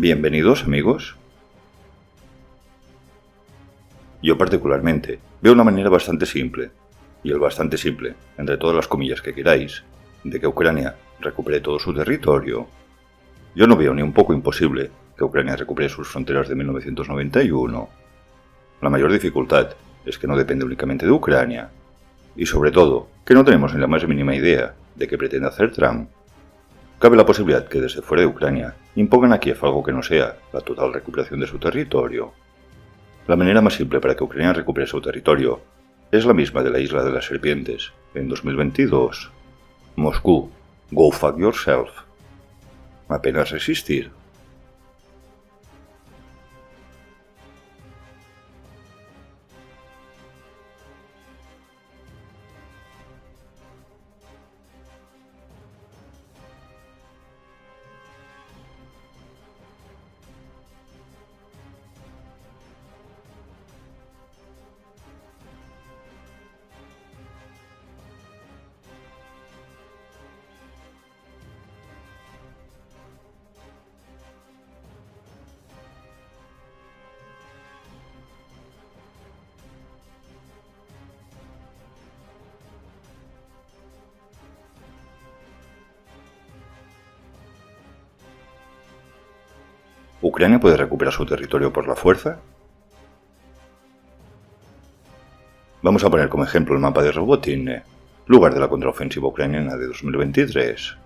Bienvenidos, amigos. Yo particularmente veo una manera bastante simple, y el bastante simple, entre todas las comillas que queráis, de que Ucrania recupere todo su territorio. Yo no veo ni un poco imposible que Ucrania recupere sus fronteras de 1991. La mayor dificultad es que no depende únicamente de Ucrania, y sobre todo, que no tenemos ni la más mínima idea de qué pretende hacer Trump. Cabe la posibilidad que desde fuera de Ucrania impongan a Kiev algo que no sea la total recuperación de su territorio. La manera más simple para que Ucrania recupere su territorio es la misma de la Isla de las Serpientes, en 2022. Moscú, go fuck yourself. Apenas resistir. ¿Ucrania puede recuperar su territorio por la fuerza? Vamos a poner como ejemplo el mapa de Robotyne, lugar de la contraofensiva ucraniana de 2023.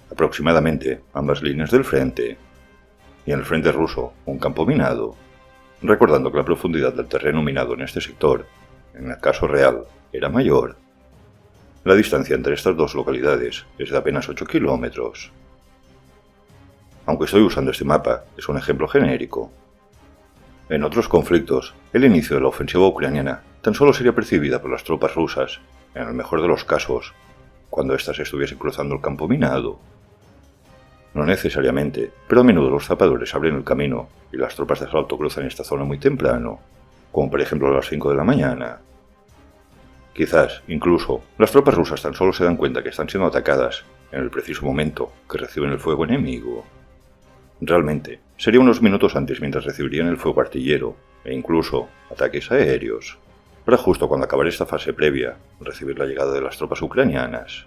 Aproximadamente ambas líneas del frente, y en el frente ruso un campo minado, recordando que la profundidad del terreno minado en este sector, en el caso real, era mayor. La distancia entre estas dos localidades es de apenas 8 kilómetros. Aunque estoy usando este mapa, es un ejemplo genérico. En otros conflictos, el inicio de la ofensiva ucraniana tan solo sería percibida por las tropas rusas, en el mejor de los casos, cuando éstas estuviesen cruzando el campo minado. No necesariamente, pero a menudo los zapadores abren el camino y las tropas de asalto cruzan esta zona muy temprano, como por ejemplo a las 5 de la mañana. Quizás, incluso, las tropas rusas tan solo se dan cuenta que están siendo atacadas en el preciso momento que reciben el fuego enemigo. Realmente, sería unos minutos antes mientras recibirían el fuego artillero e incluso ataques aéreos, para justo cuando acabara esta fase previa, recibir la llegada de las tropas ucranianas.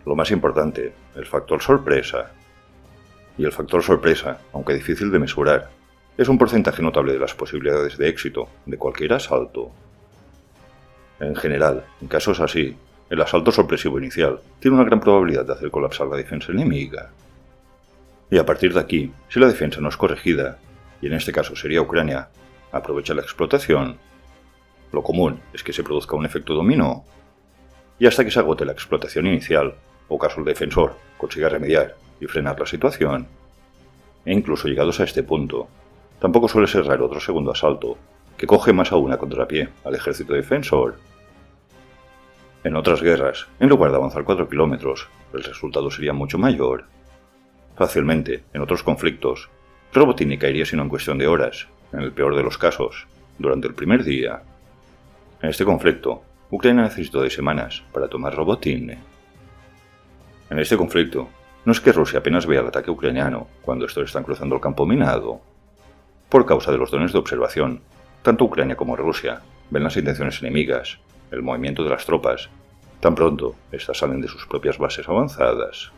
Lo más importante, el factor sorpresa. Y el factor sorpresa, aunque difícil de mesurar, es un porcentaje notable de las posibilidades de éxito de cualquier asalto. En general, en casos así, el asalto sorpresivo inicial tiene una gran probabilidad de hacer colapsar la defensa enemiga. Y a partir de aquí, si la defensa no es corregida, y en este caso sería Ucrania, aprovecha la explotación, lo común es que se produzca un efecto dominó, y hasta que se agote la explotación inicial, o caso el defensor consiga remediar y frenar la situación. E incluso llegados a este punto, tampoco suele ser raro otro segundo asalto, que coge más aún a contrapié al ejército defensor. En otras guerras, en lugar de avanzar 4 kilómetros, el resultado sería mucho mayor. Fácilmente, en otros conflictos, Robotyne caería sino en cuestión de horas, en el peor de los casos, durante el primer día. En este conflicto, Ucrania necesitó de semanas para tomar Robotyne. En este conflicto, no es que Rusia apenas vea el ataque ucraniano cuando estos están cruzando el campo minado. Por causa de los drones de observación, tanto Ucrania como Rusia ven las intenciones enemigas, el movimiento de las tropas, tan pronto estas salen de sus propias bases avanzadas.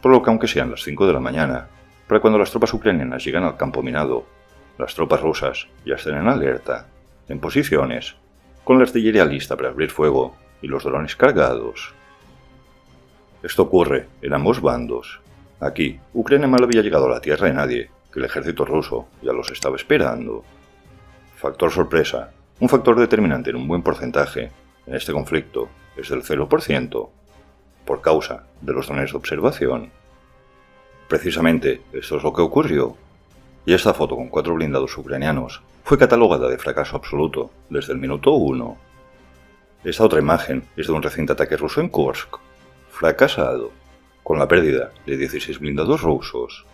Por lo que aunque sean las 5 de la mañana, para cuando las tropas ucranianas llegan al campo minado, las tropas rusas ya están en alerta, en posiciones, con la artillería lista para abrir fuego y los drones cargados. Esto ocurre en ambos bandos. Aquí, Ucrania mal había llegado a la tierra de nadie, que el ejército ruso ya los estaba esperando. Factor sorpresa, un factor determinante en un buen porcentaje, en este conflicto, es del 0%. Por causa de los drones de observación. Precisamente esto es lo que ocurrió, y esta foto con 4 blindados ucranianos fue catalogada de fracaso absoluto desde el minuto 1. Esta otra imagen es de un reciente ataque ruso en Kursk, fracasado, con la pérdida de 16 blindados rusos.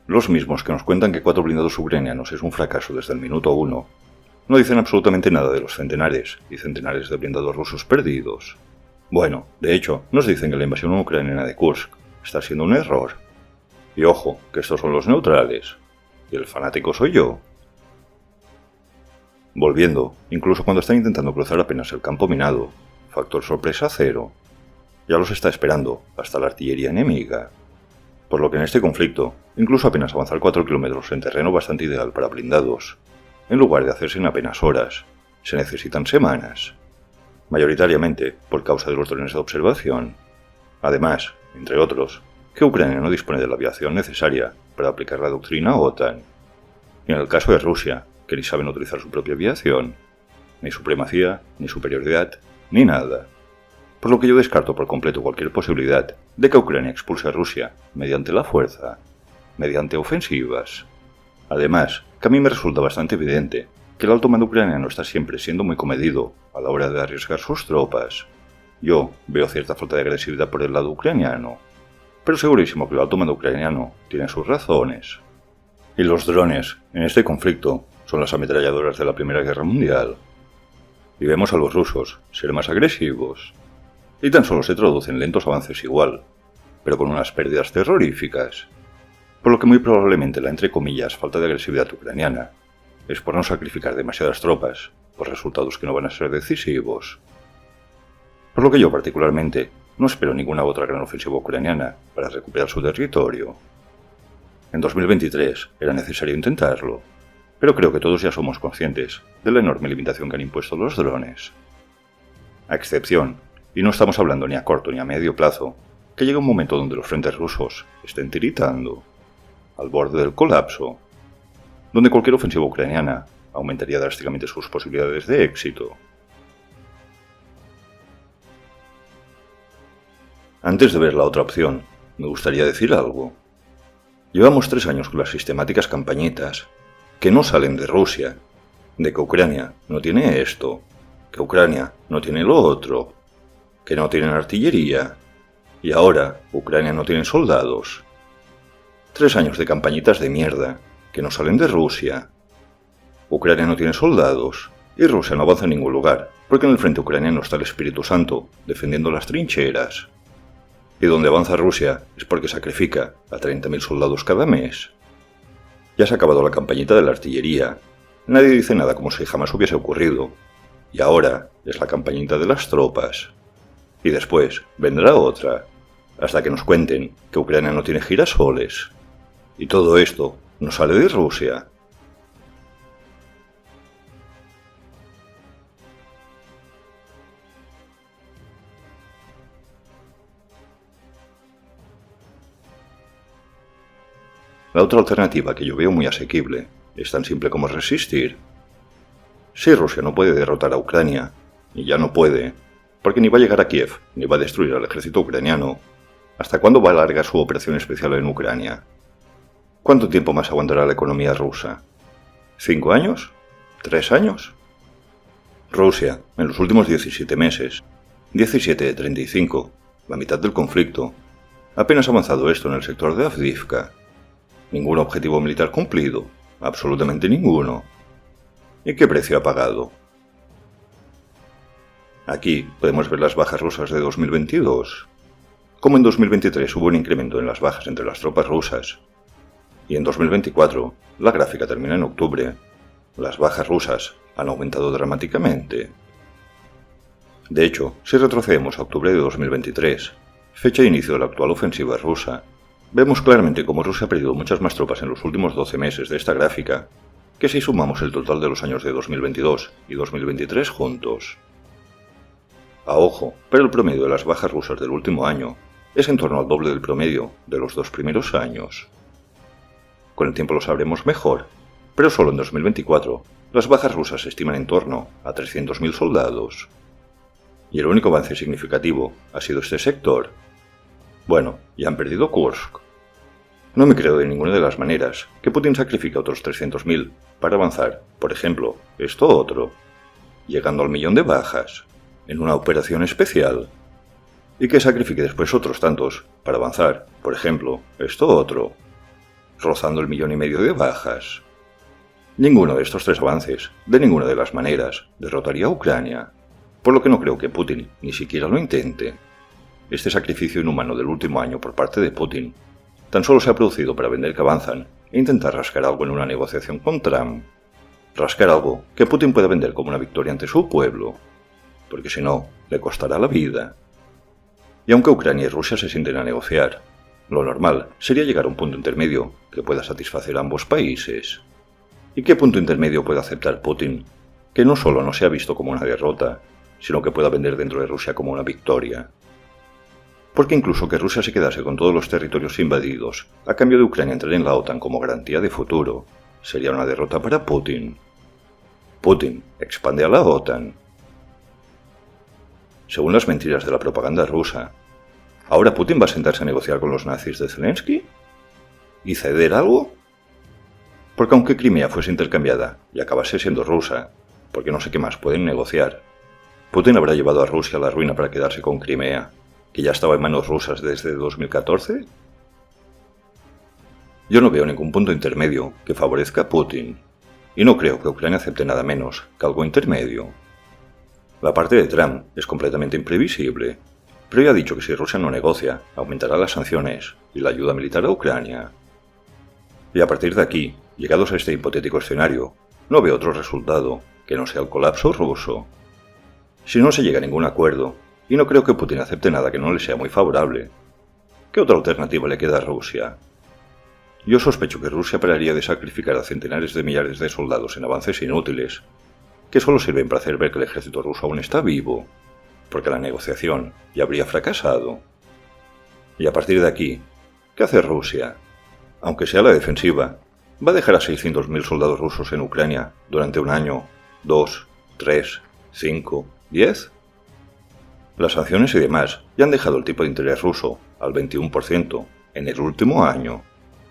Los mismos que nos cuentan que 4 blindados ucranianos es un fracaso desde el minuto 1, no dicen absolutamente nada de los centenares y centenares de blindados rusos perdidos. Bueno, de hecho, nos dicen que la invasión ucraniana de Kursk está siendo un error. Y ojo, que estos son los neutrales, y el fanático soy yo. Volviendo, incluso cuando están intentando cruzar apenas el campo minado, factor sorpresa cero. Ya los está esperando hasta la artillería enemiga. Por lo que en este conflicto, incluso apenas avanzar 4 kilómetros en terreno bastante ideal para blindados, en lugar de hacerse en apenas horas, se necesitan semanas. Mayoritariamente por causa de los drones de observación. Además, entre otros, que Ucrania no dispone de la aviación necesaria para aplicar la doctrina OTAN. Y en el caso de Rusia, que ni saben utilizar su propia aviación, ni supremacía, ni superioridad, ni nada. Por lo que yo descarto por completo cualquier posibilidad de que Ucrania expulse a Rusia mediante la fuerza, mediante ofensivas. Además, que a mí me resulta bastante evidente que el alto mando ucraniano está siempre siendo muy comedido a la hora de arriesgar sus tropas. Yo veo cierta falta de agresividad por el lado ucraniano, pero segurísimo que el alto mando ucraniano tiene sus razones. Y los drones, en este conflicto, son las ametralladoras de la Primera Guerra Mundial. Y vemos a los rusos ser más agresivos. Y tan solo se traducen lentos avances igual, pero con unas pérdidas terroríficas. Por lo que muy probablemente la entre comillas falta de agresividad ucraniana es por no sacrificar demasiadas tropas por resultados que no van a ser decisivos. Por lo que yo particularmente no espero ninguna otra gran ofensiva ucraniana para recuperar su territorio. En 2023 era necesario intentarlo, pero creo que todos ya somos conscientes de la enorme limitación que han impuesto los drones. A excepción, y no estamos hablando ni a corto ni a medio plazo, que llegue un momento donde los frentes rusos estén tiritando, al borde del colapso, donde cualquier ofensiva ucraniana aumentaría drásticamente sus posibilidades de éxito. Antes de ver la otra opción, me gustaría decir algo. Llevamos 3 años con las sistemáticas campañitas que no salen de Rusia, de que Ucrania no tiene esto, que Ucrania no tiene lo otro, que no tienen artillería, y ahora Ucrania no tiene soldados. 3 años de campañitas de mierda que no salen de Rusia. Ucrania no tiene soldados, y Rusia no avanza en ningún lugar, porque en el frente ucraniano está el Espíritu Santo, defendiendo las trincheras. Y donde avanza Rusia es porque sacrifica a 30.000 soldados cada mes. Ya se ha acabado la campañita de la artillería, nadie dice nada como si jamás hubiese ocurrido, y ahora es la campañita de las tropas. Y después vendrá otra, hasta que nos cuenten que Ucrania no tiene girasoles. Y todo esto no sale de Rusia. La otra alternativa que yo veo muy asequible es tan simple como resistir. Si Rusia no puede derrotar a Ucrania, y ya no puede, porque ni va a llegar a Kiev, ni va a destruir al ejército ucraniano, ¿hasta cuándo va a alargar su operación especial en Ucrania? ¿Cuánto tiempo más aguantará la economía rusa? ¿5 años? ¿3 años? Rusia, en los últimos 17 meses, 17 de 35, la mitad del conflicto, apenas ha avanzado esto en el sector de Avdiivka. Ningún objetivo militar cumplido, absolutamente ninguno. ¿Y qué precio ha pagado? Aquí podemos ver las bajas rusas de 2022. Como en 2023 hubo un incremento en las bajas entre las tropas rusas, y en 2024, la gráfica termina en octubre, las bajas rusas han aumentado dramáticamente. De hecho, si retrocedemos a octubre de 2023, fecha de inicio de la actual ofensiva rusa, vemos claramente cómo Rusia ha perdido muchas más tropas en los últimos 12 meses de esta gráfica, que si sumamos el total de los años de 2022 y 2023 juntos. A ojo, pero el promedio de las bajas rusas del último año es en torno al doble del promedio de los 2 primeros años. Con el tiempo lo sabremos mejor, pero solo en 2024 las bajas rusas se estiman en torno a 300.000 soldados. Y el único avance significativo ha sido este sector. Bueno, ya han perdido Kursk. No me creo de ninguna de las maneras que Putin sacrifique otros 300.000 para avanzar, por ejemplo, esto otro, llegando al 1.000.000 de bajas, en una operación especial, y que sacrifique después otros tantos para avanzar, por ejemplo, esto otro, rozando el 1.500.000 de bajas. Ninguno de estos 3 avances, de ninguna de las maneras, derrotaría a Ucrania, por lo que no creo que Putin ni siquiera lo intente. Este sacrificio inhumano del último año por parte de Putin tan solo se ha producido para vender que avanzan e intentar rascar algo en una negociación con Trump. Rascar algo que Putin pueda vender como una victoria ante su pueblo, porque si no, le costará la vida. Y aunque Ucrania y Rusia se sienten a negociar, lo normal sería llegar a un punto intermedio que pueda satisfacer a ambos países. ¿Y qué punto intermedio puede aceptar Putin que no solo no sea visto como una derrota, sino que pueda vender dentro de Rusia como una victoria? Porque incluso que Rusia se quedase con todos los territorios invadidos a cambio de Ucrania entrar en la OTAN como garantía de futuro, sería una derrota para Putin. Putin expande a la OTAN. Según las mentiras de la propaganda rusa, ¿ahora Putin va a sentarse a negociar con los nazis de Zelensky? ¿Y ceder algo? Porque aunque Crimea fuese intercambiada y acabase siendo rusa, porque no sé qué más pueden negociar, ¿Putin habrá llevado a Rusia a la ruina para quedarse con Crimea, que ya estaba en manos rusas desde 2014? Yo no veo ningún punto intermedio que favorezca a Putin, y no creo que Ucrania acepte nada menos que algo intermedio. La parte de Trump es completamente imprevisible, pero ya ha dicho que si Rusia no negocia, aumentará las sanciones y la ayuda militar a Ucrania. Y a partir de aquí, llegados a este hipotético escenario, no veo otro resultado que no sea el colapso ruso. Si no se llega a ningún acuerdo, y no creo que Putin acepte nada que no le sea muy favorable, ¿qué otra alternativa le queda a Rusia? Yo sospecho que Rusia pararía de sacrificar a centenares de millares de soldados en avances inútiles, que solo sirven para hacer ver que el ejército ruso aún está vivo, porque la negociación ya habría fracasado. Y a partir de aquí, ¿qué hace Rusia? Aunque sea a la defensiva, ¿va a dejar a 600.000 soldados rusos en Ucrania durante un año, 2, 3, 5, 10? Las sanciones y demás ya han dejado el tipo de interés ruso al 21% en el último año.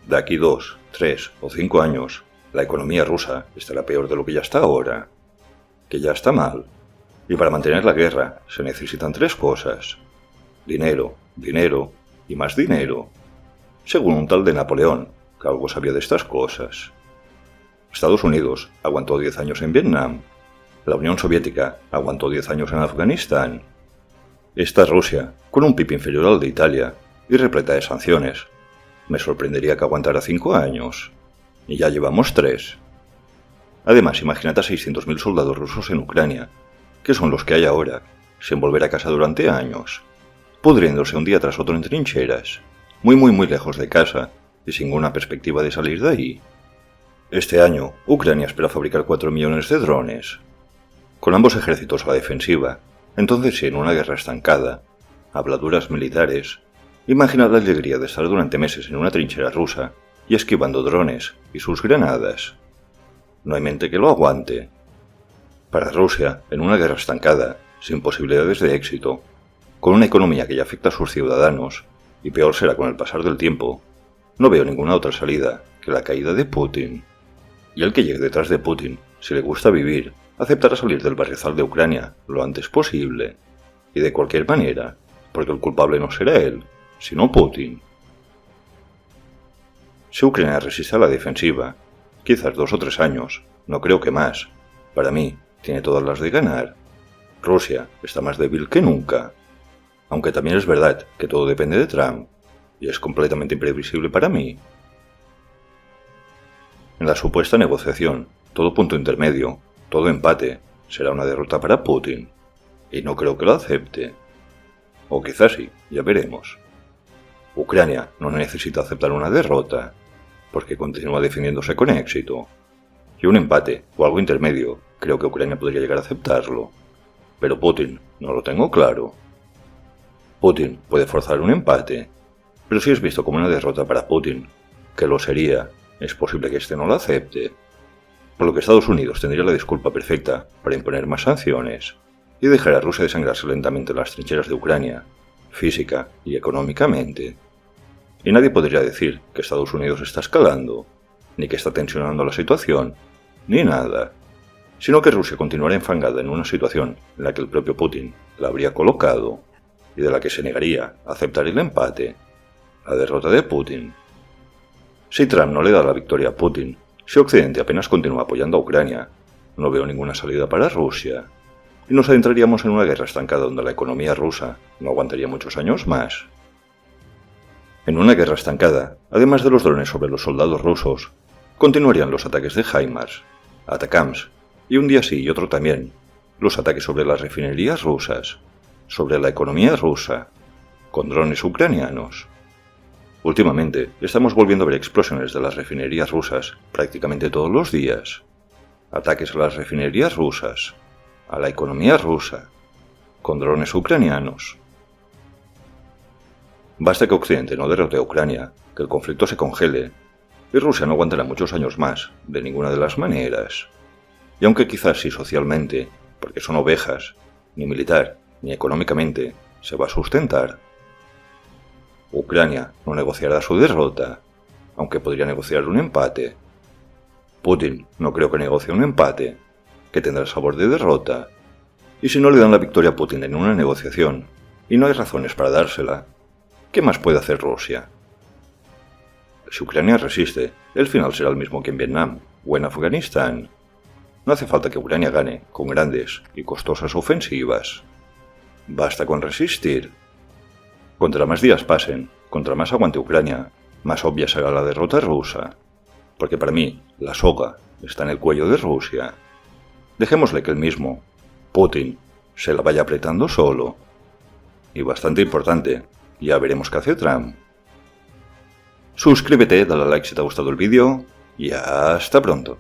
De aquí 2, 3 o 5 años, la economía rusa estará peor de lo que ya está ahora, que ya está mal. Y para mantener la guerra se necesitan 3 cosas: dinero, dinero y más dinero, según un tal de Napoleón, que algo sabía de estas cosas. Estados Unidos aguantó 10 años en Vietnam, la Unión Soviética aguantó 10 años en Afganistán. Esta Rusia, con un PIB inferior al de Italia y repleta de sanciones, me sorprendería que aguantara 5 años, y ya llevamos 3. Además, imagínate a 600.000 soldados rusos en Ucrania, que son los que hay ahora, sin volver a casa durante años, pudriéndose un día tras otro en trincheras, muy lejos de casa y sin ninguna perspectiva de salir de ahí. Este año, Ucrania espera fabricar 4 millones de drones. Con ambos ejércitos a la defensiva, entonces sí, en una guerra estancada, habladuras militares, imagina la alegría de estar durante meses en una trinchera rusa y esquivando drones y sus granadas. No hay mente que lo aguante. Para Rusia, en una guerra estancada, sin posibilidades de éxito, con una economía que ya afecta a sus ciudadanos, y peor será con el pasar del tiempo, no veo ninguna otra salida que la caída de Putin. Y el que llegue detrás de Putin, si le gusta vivir, aceptará salir del barrizal de Ucrania lo antes posible, y de cualquier manera, porque el culpable no será él, sino Putin. Si Ucrania resiste a la defensiva, quizás 2 o 3 años, no creo que más, para mí tiene todas las de ganar. Rusia está más débil que nunca, aunque también es verdad que todo depende de Trump, y es completamente imprevisible para mí. En la supuesta negociación, todo punto intermedio, todo empate, será una derrota para Putin, y no creo que lo acepte. O quizás sí, ya veremos. Ucrania no necesita aceptar una derrota, porque continúa defendiéndose con éxito. Y un empate o algo intermedio, creo que Ucrania podría llegar a aceptarlo. Pero Putin no lo tengo claro. Putin puede forzar un empate, pero si es visto como una derrota para Putin, que lo sería, es posible que este no lo acepte. Por lo que Estados Unidos tendría la disculpa perfecta para imponer más sanciones y dejar a Rusia desangrarse lentamente en las trincheras de Ucrania, física y económicamente. Y nadie podría decir que Estados Unidos está escalando, ni que está tensionando la situación, ni nada, sino que Rusia continuará enfangada en una situación en la que el propio Putin la habría colocado y de la que se negaría a aceptar el empate, la derrota de Putin. Si Trump no le da la victoria a Putin, si Occidente apenas continúa apoyando a Ucrania, no veo ninguna salida para Rusia, y nos adentraríamos en una guerra estancada donde la economía rusa no aguantaría muchos años más. En una guerra estancada, además de los drones sobre los soldados rusos, continuarían los ataques de HIMARS, ATACMS, y un día sí y otro también, los ataques sobre las refinerías rusas, sobre la economía rusa, con drones ucranianos. Últimamente, estamos volviendo a ver explosiones de las refinerías rusas prácticamente todos los días. Ataques a las refinerías rusas, a la economía rusa, con drones ucranianos. Basta que Occidente no derrote a Ucrania, que el conflicto se congele, y Rusia no aguantará muchos años más, de ninguna de las maneras. Y aunque quizás sí socialmente, porque son ovejas, ni militar ni económicamente se va a sustentar. Ucrania no negociará su derrota, aunque podría negociar un empate. Putin no creo que negocie un empate, que tendrá sabor de derrota. Y si no le dan la victoria a Putin en una negociación, y no hay razones para dársela, ¿qué más puede hacer Rusia? Si Ucrania resiste, el final será el mismo que en Vietnam o en Afganistán. No hace falta que Ucrania gane con grandes y costosas ofensivas. Basta con resistir. Contra más días pasen, contra más aguante Ucrania, más obvia será la derrota rusa. Porque para mí, la soga está en el cuello de Rusia. Dejémosle que el mismo, Putin, se la vaya apretando solo. Y bastante importante, ya veremos qué hace Trump. Suscríbete, dale a like si te ha gustado el vídeo y hasta pronto.